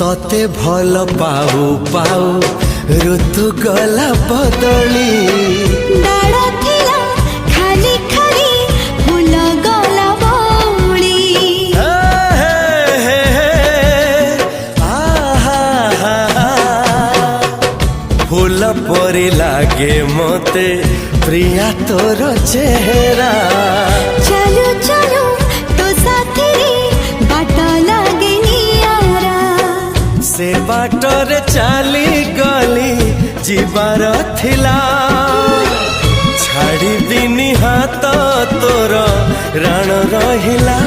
तते भल पाऊ पाऊ ऋतु गला बदली डाळ थिला खाली खाली फूल गला बौली फूल परी लागे मते प्रिया तोर चेहरा चलो चलो तो साथी बाट लागे नियारा से बाटरे चली गली जीवार थिला छाड़ी दिनी हाथ तोर राण रहिला।